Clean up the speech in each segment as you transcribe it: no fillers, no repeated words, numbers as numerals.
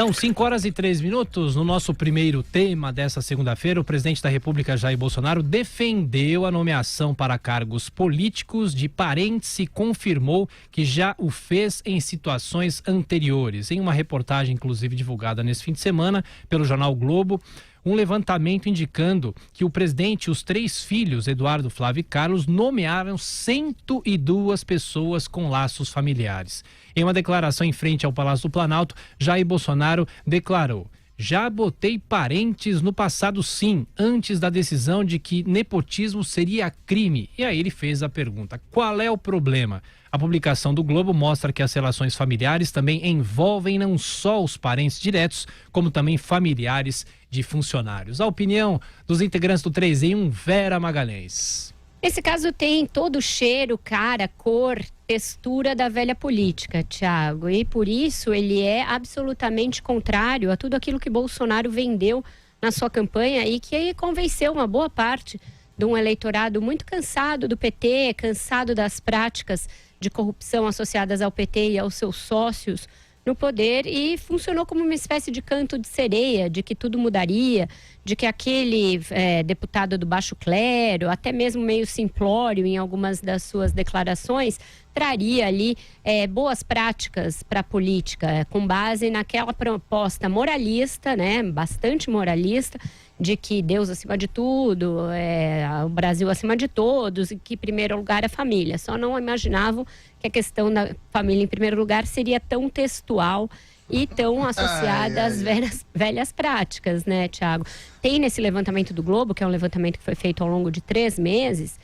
São 5h03. No nosso primeiro tema dessa segunda-feira, o presidente da República, Jair Bolsonaro, defendeu a nomeação para cargos políticos de parentes e confirmou que já o fez em situações anteriores. Em uma reportagem, inclusive, divulgada nesse fim de semana pelo jornal Globo, um levantamento indicando que o presidente e os 3 filhos, Eduardo, Flávio e Carlos, nomearam 102 pessoas com laços familiares. Em uma declaração em frente ao Palácio do Planalto, Jair Bolsonaro declarou: "Já botei parentes no passado, sim, antes da decisão de que nepotismo seria crime." E aí ele fez a pergunta: qual é o problema? A publicação do Globo mostra que as relações familiares também envolvem não só os parentes diretos, como também familiares de funcionários. A opinião dos integrantes do 3 em 1, Vera Magalhães. Esse caso tem todo o cheiro, cara, cor, textura da velha política, Thiago. E por isso ele é absolutamente contrário a tudo aquilo que Bolsonaro vendeu na sua campanha e que convenceu uma boa parte de um eleitorado muito cansado do PT, cansado das práticas de corrupção associadas ao PT e aos seus sócios no poder, e funcionou como uma espécie de canto de sereia, de que tudo mudaria, de que aquele deputado do baixo clero, até mesmo meio simplório em algumas das suas declarações, traria ali boas práticas para a política, com base naquela proposta moralista, né, bastante moralista, de que Deus acima de tudo, o Brasil acima de todos, e que em primeiro lugar a família. Só não imaginavam que a questão da família em primeiro lugar seria tão textual e tão associada às velhas práticas, né, Thiago? Tem nesse levantamento do Globo, que é um levantamento que foi feito ao longo de 3 meses,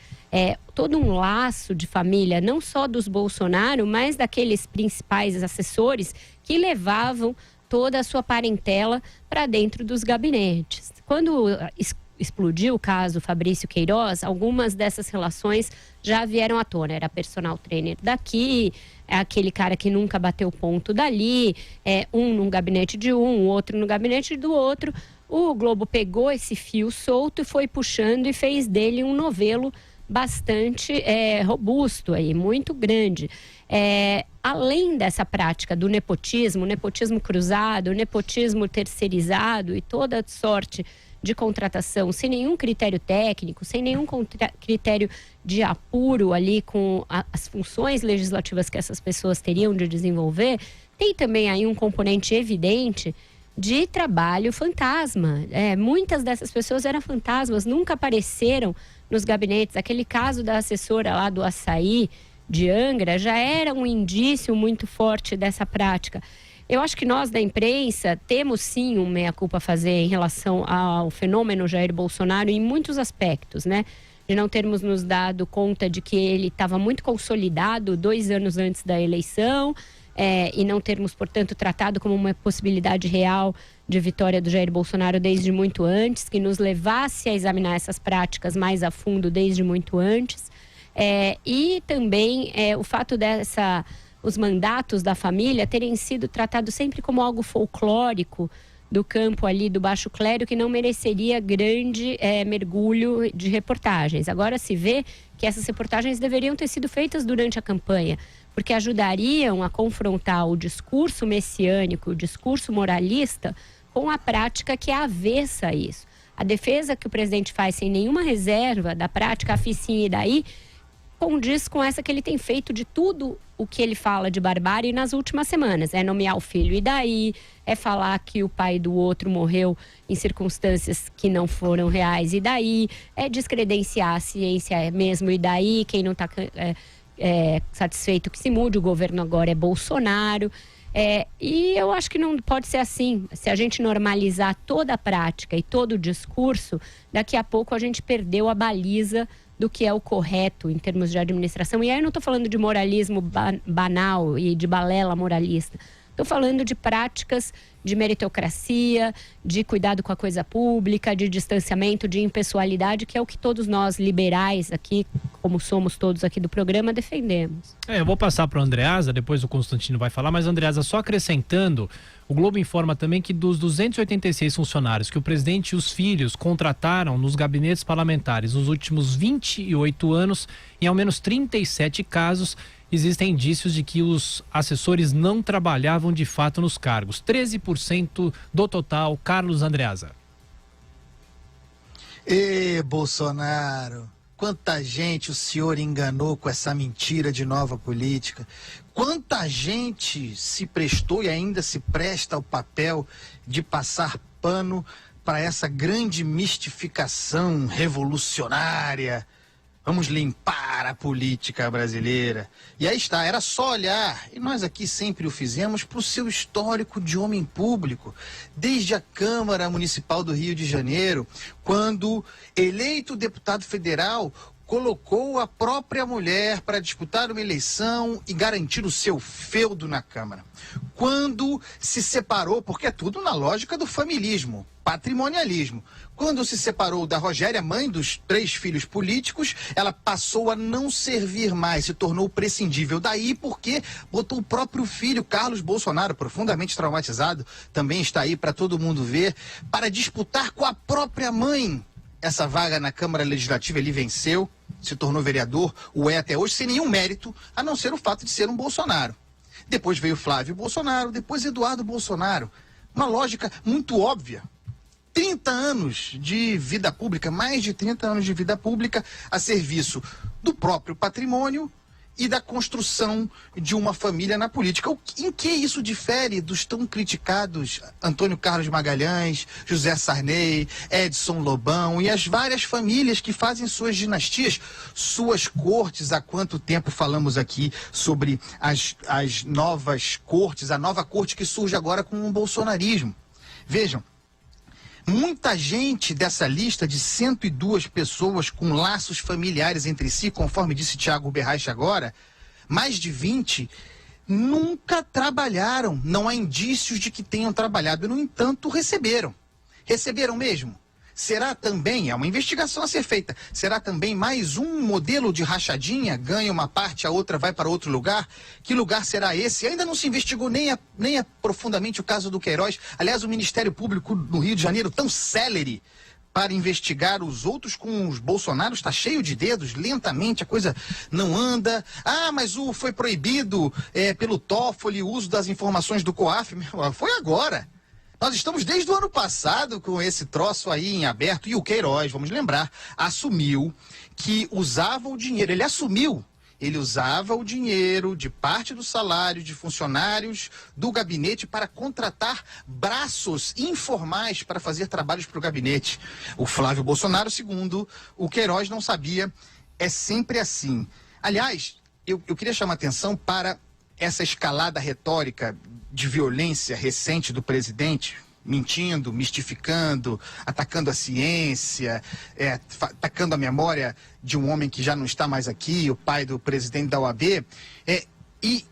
todo um laço de família, não só dos Bolsonaro, mas daqueles principais assessores que levavam toda a sua parentela para dentro dos gabinetes. Quando explodiu o caso Fabrício Queiroz, algumas dessas relações já vieram à tona. Era personal trainer daqui, aquele cara que nunca bateu ponto dali, um num gabinete de um, outro no gabinete do outro. O Globo pegou esse fio solto e foi puxando e fez dele um novelo bastante robusto, aí, muito grande. Além dessa prática do nepotismo cruzado, nepotismo terceirizado e toda sorte de contratação sem nenhum critério técnico, sem nenhum critério de apuro ali com as funções legislativas que essas pessoas teriam de desenvolver, tem também aí um componente evidente de trabalho fantasma. Muitas dessas pessoas eram fantasmas, nunca apareceram nos gabinetes. Aquele caso da assessora lá do açaí de Angra já era um indício muito forte dessa prática. Eu acho que nós da imprensa temos sim um meia-culpa a fazer em relação ao fenômeno Jair Bolsonaro em muitos aspectos, né? De não termos nos dado conta de que ele estava muito consolidado 2 anos antes da eleição, e não termos, portanto, tratado como uma possibilidade real de vitória do Jair Bolsonaro desde muito antes, que nos levasse a examinar essas práticas mais a fundo desde muito antes. E também o fato os mandatos da família terem sido tratados sempre como algo folclórico do campo ali do baixo clero, que não mereceria grande mergulho de reportagens. Agora se vê que essas reportagens deveriam ter sido feitas durante a campanha, porque ajudariam a confrontar o discurso messiânico, o discurso moralista, com a prática que é avessa a isso. A defesa que o presidente faz sem nenhuma reserva da prática, a sim e daí, condiz com essa que ele tem feito de tudo o que ele fala de barbárie nas últimas semanas. É nomear o filho e daí, é falar que o pai do outro morreu em circunstâncias que não foram reais e daí, é descredenciar a ciência mesmo e daí, quem não está satisfeito que se mude, o governo agora é Bolsonaro. E eu acho que não pode ser assim. Se a gente normalizar toda a prática e todo o discurso, daqui a pouco a gente perdeu a baliza do que é o correto em termos de administração. E aí eu não estou falando de moralismo banal e de balela moralista. Estou falando de práticas de meritocracia, de cuidado com a coisa pública, de distanciamento, de impessoalidade, que é o que todos nós liberais aqui, como somos todos aqui do programa, defendemos. Eu vou passar para o Andreasa, depois o Constantino vai falar, mas Andreasa, só acrescentando, o Globo informa também que dos 286 funcionários que o presidente e os filhos contrataram nos gabinetes parlamentares nos últimos 28 anos, em ao menos 37 casos, existem indícios de que os assessores não trabalhavam de fato nos cargos. 13% do total. Carlos Andreasa. Bolsonaro, quanta gente o senhor enganou com essa mentira de nova política. Quanta gente se prestou e ainda se presta ao papel de passar pano para essa grande mistificação revolucionária. Vamos limpar a política brasileira. E aí está, era só olhar, e nós aqui sempre o fizemos, para o seu histórico de homem público, desde a Câmara Municipal do Rio de Janeiro, quando eleito deputado federal, colocou a própria mulher para disputar uma eleição e garantir o seu feudo na Câmara. Quando se separou, porque é tudo na lógica do familismo, patrimonialismo. Quando se separou da Rogéria, mãe dos 3 filhos políticos, ela passou a não servir mais, se tornou prescindível. Daí porque botou o próprio filho, Carlos Bolsonaro, profundamente traumatizado, também está aí para todo mundo ver, para disputar com a própria mãe essa vaga na Câmara Legislativa. Ele venceu, se tornou vereador, o é até hoje, sem nenhum mérito, a não ser o fato de ser um Bolsonaro. Depois veio Flávio Bolsonaro, depois Eduardo Bolsonaro. Uma lógica muito óbvia. 30 anos de vida pública, mais de 30 anos de vida pública a serviço do próprio patrimônio e da construção de uma família na política. Em que isso difere dos tão criticados Antônio Carlos Magalhães, José Sarney, Edson Lobão e as várias famílias que fazem suas dinastias, suas cortes? Há quanto tempo falamos aqui sobre as novas cortes, a nova corte que surge agora com o bolsonarismo? Vejam, muita gente dessa lista de 102 pessoas com laços familiares entre si, conforme disse Tiago Berraich agora, mais de 20 nunca trabalharam. Não há indícios de que tenham trabalhado. No entanto, receberam. Receberam mesmo? Será também, é uma investigação a ser feita, será também mais um modelo de rachadinha? Ganha uma parte, a outra vai para outro lugar? Que lugar será esse? Ainda não se investigou nem profundamente o caso do Queiroz. Aliás, o Ministério Público do Rio de Janeiro, tão célere para investigar os outros com os Bolsonaros, está cheio de dedos, lentamente a coisa não anda. Ah, mas foi proibido pelo Toffoli o uso das informações do COAF. Foi agora. Nós estamos desde o ano passado com esse troço aí em aberto, e o Queiroz, vamos lembrar, assumiu que usava o dinheiro. Ele usava o dinheiro de parte do salário de funcionários do gabinete para contratar braços informais para fazer trabalhos para o gabinete. O Flávio Bolsonaro, segundo o Queiroz, não sabia. É sempre assim. Aliás, eu queria chamar atenção para essa escalada retórica de violência recente do presidente, mentindo, mistificando, atacando a ciência, atacando a memória de um homem que já não está mais aqui, o pai do presidente da OAB, e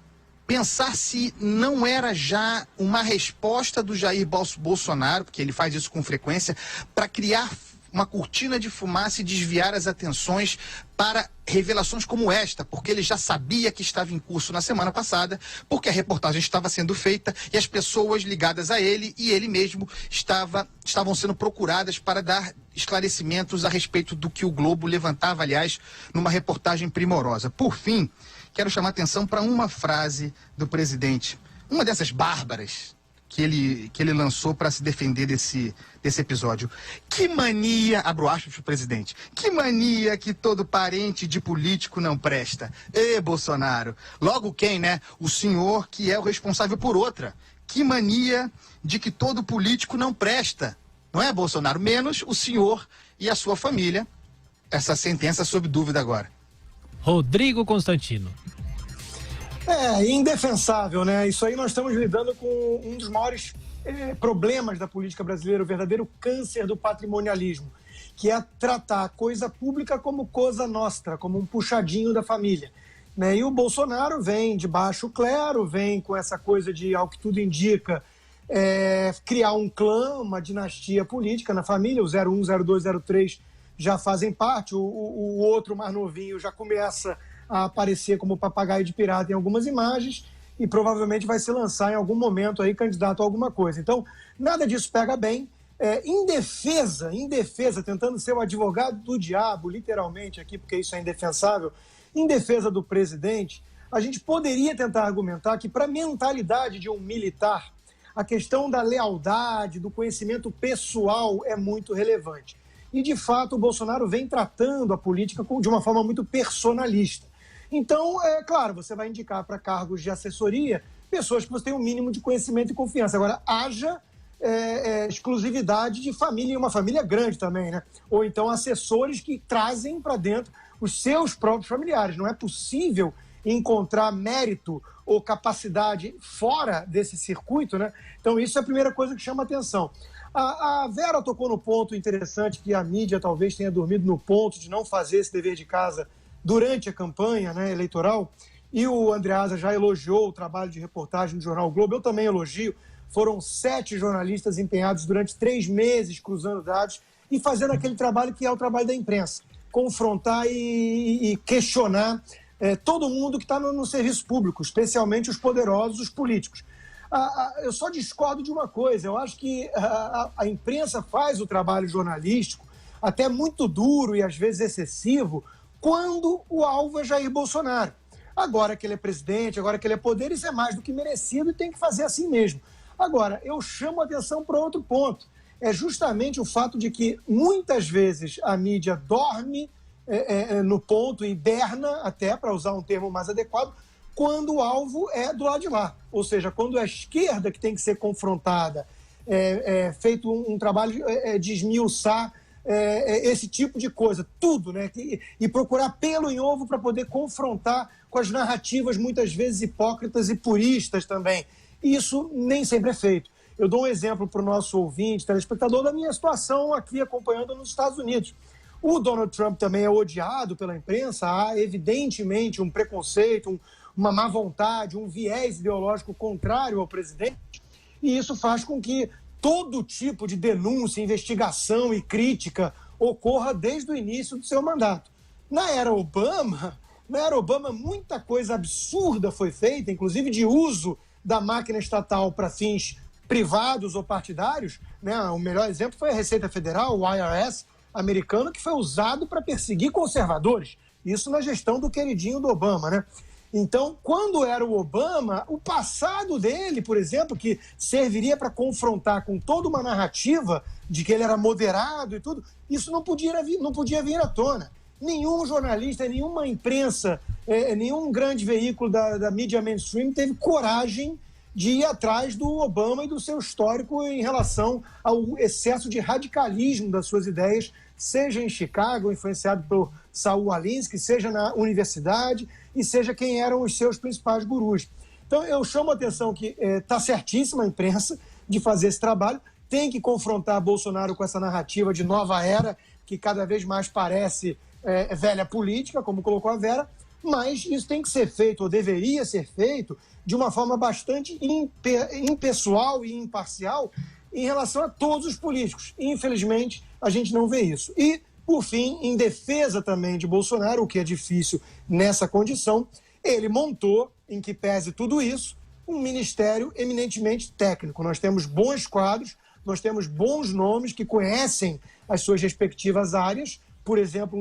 pensar se não era já uma resposta do Jair Bolsonaro, porque ele faz isso com frequência, para criar uma cortina de fumaça e desviar as atenções para revelações como esta, porque ele já sabia que estava em curso na semana passada, porque a reportagem estava sendo feita e as pessoas ligadas a ele e ele mesmo estavam sendo procuradas para dar esclarecimentos a respeito do que o Globo levantava, aliás, numa reportagem primorosa. Por fim, quero chamar atenção para uma frase do presidente, uma dessas bárbaras que ele lançou para se defender desse episódio. Que mania, abro aspas para o presidente, que mania que todo parente de político não presta. Bolsonaro, logo quem, né? O senhor que é o responsável por outra. Que mania de que todo político não presta. Não é, Bolsonaro? Menos o senhor e a sua família. Essa sentença sob dúvida agora. Rodrigo Constantino. Indefensável, né? Isso aí nós estamos lidando com um dos maiores problemas da política brasileira, o verdadeiro câncer do patrimonialismo, que é tratar a coisa pública como coisa nostra, como um puxadinho da família, né? E o Bolsonaro vem de baixo clero, vem com essa coisa de, ao que tudo indica, criar um clã, uma dinastia política na família. O 01, 02, 03 já fazem parte, o outro mais novinho já começa a aparecer como papagaio de pirata em algumas imagens e provavelmente vai se lançar em algum momento aí candidato a alguma coisa. Então, nada disso pega bem. Em defesa, tentando ser o advogado do diabo, literalmente aqui, porque isso é indefensável, em defesa do presidente, a gente poderia tentar argumentar que para a mentalidade de um militar, a questão da lealdade, do conhecimento pessoal é muito relevante. E, de fato, o Bolsonaro vem tratando a política de uma forma muito personalista. Então, é claro, você vai indicar para cargos de assessoria pessoas que você tem um mínimo de conhecimento e confiança. Agora, haja exclusividade de família, e uma família grande também, né? Ou então assessores que trazem para dentro os seus próprios familiares. Não é possível encontrar mérito ou capacidade fora desse circuito, né? Então, isso é a primeira coisa que chama atenção. A Vera tocou no ponto interessante que a mídia talvez tenha dormido no ponto de não fazer esse dever de casa durante a campanha, né, eleitoral, e o Andreasa já elogiou o trabalho de reportagem do Jornal Globo, eu também elogio. Foram 7 jornalistas empenhados durante 3 meses cruzando dados e fazendo aquele trabalho que é o trabalho da imprensa, confrontar e questionar todo mundo que está no serviço público, especialmente os poderosos, os políticos. Eu só discordo de uma coisa, eu acho que a imprensa faz o trabalho jornalístico até muito duro e às vezes excessivo quando o alvo é Jair Bolsonaro. Agora que ele é presidente, agora que ele é poder, isso é mais do que merecido e tem que fazer assim mesmo. Agora, eu chamo a atenção para outro ponto, é justamente o fato de que muitas vezes a mídia dorme no ponto, hiberna até, para usar um termo mais adequado, quando o alvo é do lado de lá. Ou seja, quando é a esquerda que tem que ser confrontada, feito um trabalho de esmiuçar esse tipo de coisa, tudo, né? E procurar pelo em ovo para poder confrontar com as narrativas muitas vezes hipócritas e puristas também. E isso nem sempre é feito. Eu dou um exemplo para o nosso ouvinte, telespectador, da minha situação aqui acompanhando nos Estados Unidos. O Donald Trump também é odiado pela imprensa, há evidentemente um preconceito, uma má vontade, um viés ideológico contrário ao presidente, e isso faz com que todo tipo de denúncia, investigação e crítica ocorra desde o início do seu mandato. Na era Obama, muita coisa absurda foi feita, inclusive de uso da máquina estatal para fins privados ou partidários, né? O melhor exemplo foi a Receita Federal, o IRS americano, que foi usado para perseguir conservadores. Isso na gestão do queridinho do Obama, né? Então, quando era o Obama, o passado dele, por exemplo, que serviria para confrontar com toda uma narrativa de que ele era moderado e tudo, isso não podia vir à tona. Nenhum jornalista, nenhuma imprensa, nenhum grande veículo da mídia mainstream teve coragem de ir atrás do Obama e do seu histórico em relação ao excesso de radicalismo das suas ideias, seja em Chicago, influenciado por Saul Alinsky, seja na universidade e seja quem eram os seus principais gurus. Então, eu chamo a atenção que está certíssima a imprensa de fazer esse trabalho, tem que confrontar Bolsonaro com essa narrativa de nova era, que cada vez mais parece velha política, como colocou a Vera, mas isso tem que ser feito, ou deveria ser feito, de uma forma bastante impessoal e imparcial em relação a todos os políticos. Infelizmente, a gente não vê isso. E, por fim, em defesa também de Bolsonaro, o que é difícil nessa condição, ele montou, em que pese tudo isso, um ministério eminentemente técnico. Nós temos bons quadros, nós temos bons nomes que conhecem as suas respectivas áreas. Por exemplo,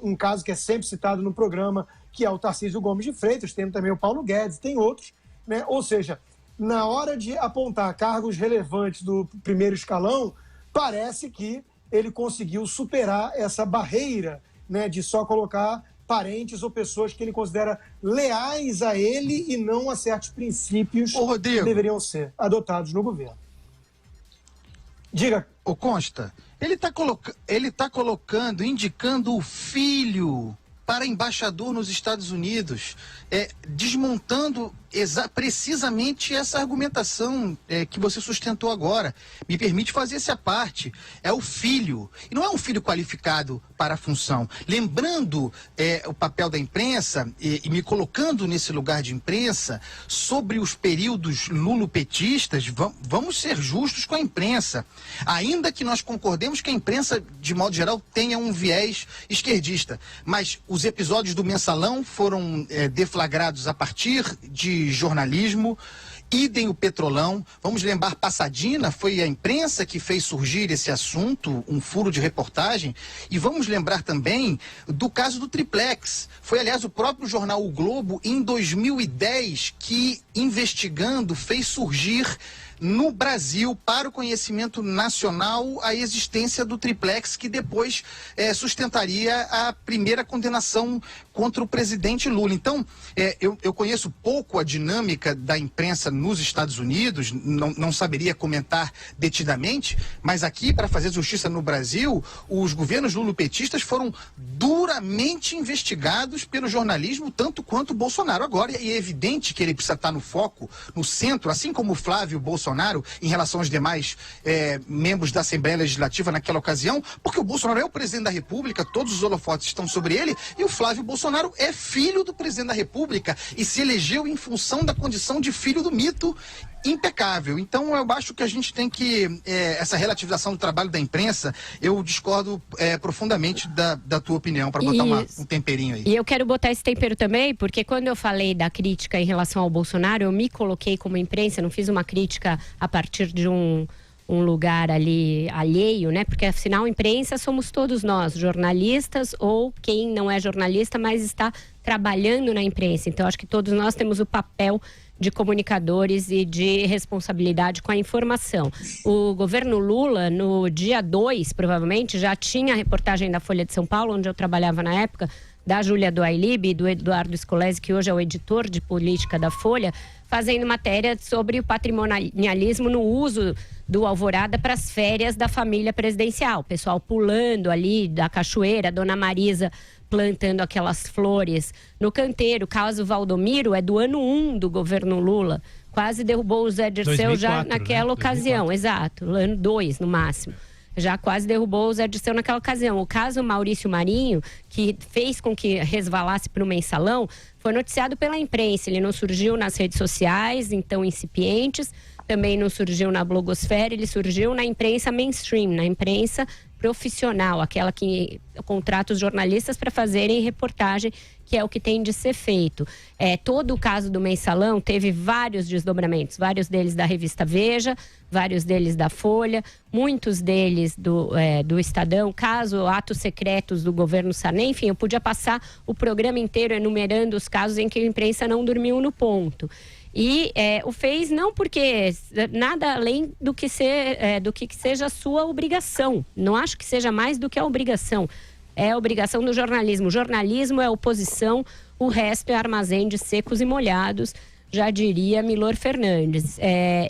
um caso que é sempre citado no programa, que é o Tarcísio Gomes de Freitas, tem também o Paulo Guedes, tem outros, né? Ou seja, na hora de apontar cargos relevantes do primeiro escalão, parece que ele conseguiu superar essa barreira, né, de só colocar parentes ou pessoas que ele considera leais a ele e não a certos princípios que deveriam ser adotados no governo. Diga. Ô Consta, ele tá colocando, indicando o filho para embaixador nos Estados Unidos, desmontando precisamente essa argumentação que você sustentou agora. Me permite fazer essa parte. É o filho, e não é um filho qualificado para a função. Lembrando o papel da imprensa e me colocando nesse lugar de imprensa, sobre os períodos lulopetistas, vamos ser justos com a imprensa. Ainda que nós concordemos que a imprensa, de modo geral, tenha um viés esquerdista, mas os episódios do Mensalão foram deflagrados a partir de jornalismo Idem o Petrolão. Vamos lembrar Passadina, foi a imprensa que fez surgir esse assunto, um furo de reportagem. E vamos lembrar também do caso do Triplex. Foi, aliás, o próprio jornal O Globo, em 2010, que, investigando, fez surgir no Brasil, para o conhecimento nacional, a existência do Triplex, que depois sustentaria a primeira condenação contra o presidente Lula. Então, eu conheço pouco a dinâmica da imprensa nos Estados Unidos, não saberia comentar detidamente, mas aqui, para fazer justiça no Brasil, os governos lulopetistas foram duramente investigados pelo jornalismo, tanto quanto o Bolsonaro. Agora, é evidente que ele precisa estar no foco, no centro, assim como o Flávio Bolsonaro, em relação aos demais membros da Assembleia Legislativa naquela ocasião, porque o Bolsonaro é o presidente da República, todos os holofotes estão sobre ele, e o Flávio Bolsonaro é filho do presidente da República e se elegeu em função da condição de filho do mito impecável. Então, eu acho que a gente tem que, essa relativização do trabalho da imprensa, eu discordo profundamente da tua opinião, para botar um temperinho aí. E eu quero botar esse tempero também, porque quando eu falei da crítica em relação ao Bolsonaro, eu me coloquei como imprensa, não fiz uma crítica a partir de um lugar ali alheio, né? Porque afinal, imprensa somos todos nós, jornalistas ou quem não é jornalista, mas está trabalhando na imprensa. Então, acho que todos nós temos o papel de comunicadores e de responsabilidade com a informação. O governo Lula, no dia 2, provavelmente, já tinha a reportagem da Folha de São Paulo, onde eu trabalhava na época, da Júlia Doailib e do Eduardo Scolese, que hoje é o editor de política da Folha, fazendo matéria sobre o patrimonialismo no uso do Alvorada para as férias da família presidencial. O pessoal pulando ali da cachoeira, Dona Marisa plantando aquelas flores no canteiro. O caso Valdomiro é do ano 1 do governo Lula. Quase derrubou o Zé Dirceu 2004, já naquela ocasião. 2004. Exato, ano 2 no máximo. Já quase derrubou o Zé Dirceu naquela ocasião. O caso Maurício Marinho, que fez com que resvalasse para o Mensalão, foi noticiado pela imprensa. Ele não surgiu nas redes sociais, então incipientes, também não surgiu na blogosfera, ele surgiu na imprensa mainstream, na imprensa profissional, aquela que contrata os jornalistas para fazerem reportagem, que é o que tem de ser feito. Todo o caso do Mensalão teve vários desdobramentos, vários deles da revista Veja, vários deles da Folha, muitos deles do Estadão, atos secretos do governo Sarney, enfim, eu podia passar o programa inteiro enumerando os casos em que a imprensa não dormiu no ponto. E o fez não porque nada além do que seja a sua obrigação. Não acho que seja mais do que a obrigação. É a obrigação do jornalismo. O jornalismo é oposição, o resto é armazém de secos e molhados, já diria Milor Fernandes.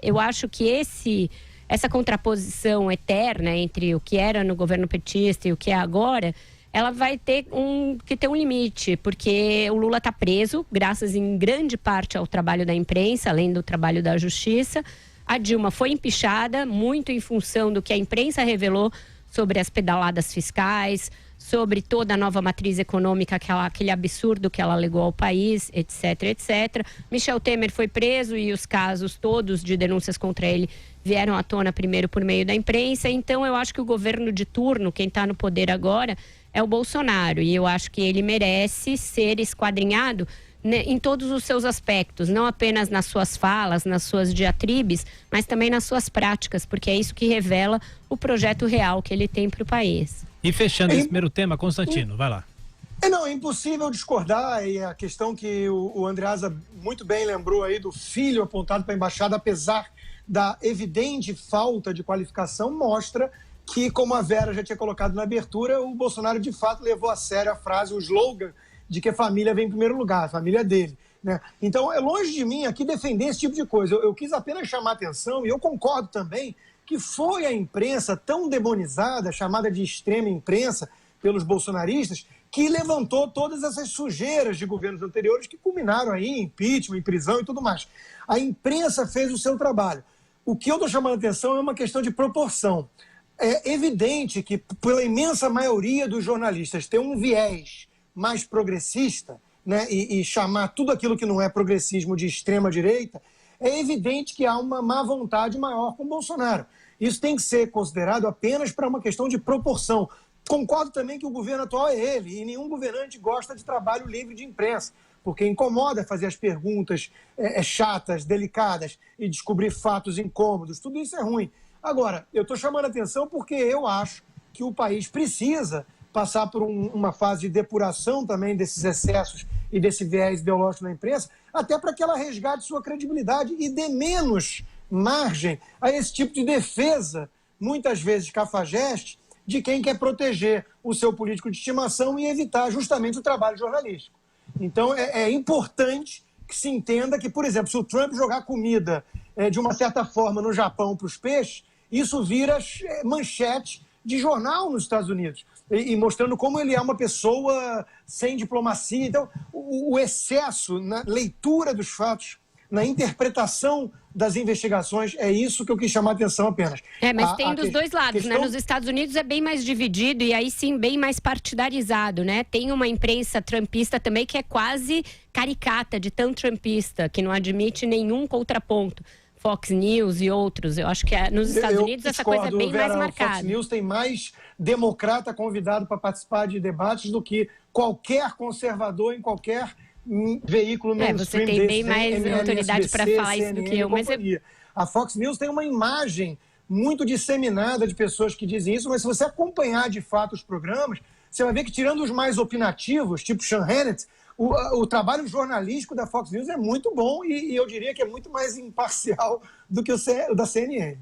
Eu acho que essa contraposição eterna entre o que era no governo petista e o que é agora, ela vai ter que ter um limite, porque o Lula está preso, graças em grande parte ao trabalho da imprensa, além do trabalho da justiça. A Dilma foi empichada, muito em função do que a imprensa revelou sobre as pedaladas fiscais, sobre toda a nova matriz econômica, aquele absurdo que ela alegou ao país, etc, etc. Michel Temer foi preso e os casos todos de denúncias contra ele vieram à tona primeiro por meio da imprensa. Então, eu acho que o governo de turno, quem está no poder agora, é o Bolsonaro. E eu acho que ele merece ser esquadrinhado, né, em todos os seus aspectos, não apenas nas suas falas, nas suas diatribes, mas também nas suas práticas, porque é isso que revela o projeto real que ele tem para o país. E fechando esse primeiro tema, Constantino, vai lá. É impossível discordar, e a questão que o Andreasa muito bem lembrou aí do filho apontado para a embaixada, apesar da evidente falta de qualificação, mostra que, como a Vera já tinha colocado na abertura, o Bolsonaro de fato levou a sério a frase, o slogan de que a família vem em primeiro lugar, a família dele, né? Então, é longe de mim aqui defender esse tipo de coisa. Eu quis apenas chamar a atenção, e eu concordo também, que foi a imprensa tão demonizada, chamada de extrema imprensa pelos bolsonaristas, que levantou todas essas sujeiras de governos anteriores que culminaram aí em impeachment, em prisão e tudo mais. A imprensa fez o seu trabalho. O que eu estou chamando a atenção é uma questão de proporção. É evidente que, pela imensa maioria dos jornalistas, ter um viés mais progressista, né, e chamar tudo aquilo que não é progressismo de extrema-direita, é evidente que há uma má vontade maior com o Bolsonaro. Isso tem que ser considerado apenas para uma questão de proporção. Concordo também que o governo atual é ele, e nenhum governante gosta de trabalho livre de imprensa. porque incomoda fazer as perguntas chatas, delicadas e descobrir fatos incômodos. Tudo isso é ruim. Agora, eu estou chamando a atenção porque eu acho que o país precisa passar por uma fase de depuração também desses excessos e desse viés ideológico da imprensa, até para que ela resgate sua credibilidade e dê menos margem a esse tipo de defesa, muitas vezes cafajeste, de quem quer proteger o seu político de estimação e evitar justamente o trabalho jornalístico. Então, é importante que se entenda que, por exemplo, se o Trump jogar comida de uma certa forma no Japão para os peixes, isso vira manchete de jornal nos Estados Unidos, e mostrando como ele é uma pessoa sem diplomacia. Então, o excesso na leitura dos fatos, na interpretação das investigações, é isso que eu quis chamar a atenção apenas. Mas tem dos dois lados, né? Nos Estados Unidos é bem mais dividido e aí sim bem mais partidarizado, né? Tem uma imprensa trumpista também que é quase caricata de tão trumpista, que não admite nenhum contraponto. Fox News e outros. Eu acho que nos Estados Unidos essa coisa é bem mais marcada. Fox News tem mais democrata convidado para participar de debates do que qualquer conservador em qualquer veículo mainstream. Você tem bem mais autoridade para falar isso do que eu. Mas a Fox News tem uma imagem muito disseminada de pessoas que dizem isso, mas se você acompanhar de fato os programas, você vai ver que, tirando os mais opinativos, tipo Sean Hannity, o trabalho jornalístico da Fox News é muito bom e eu diria que é muito mais imparcial do que o da CNN.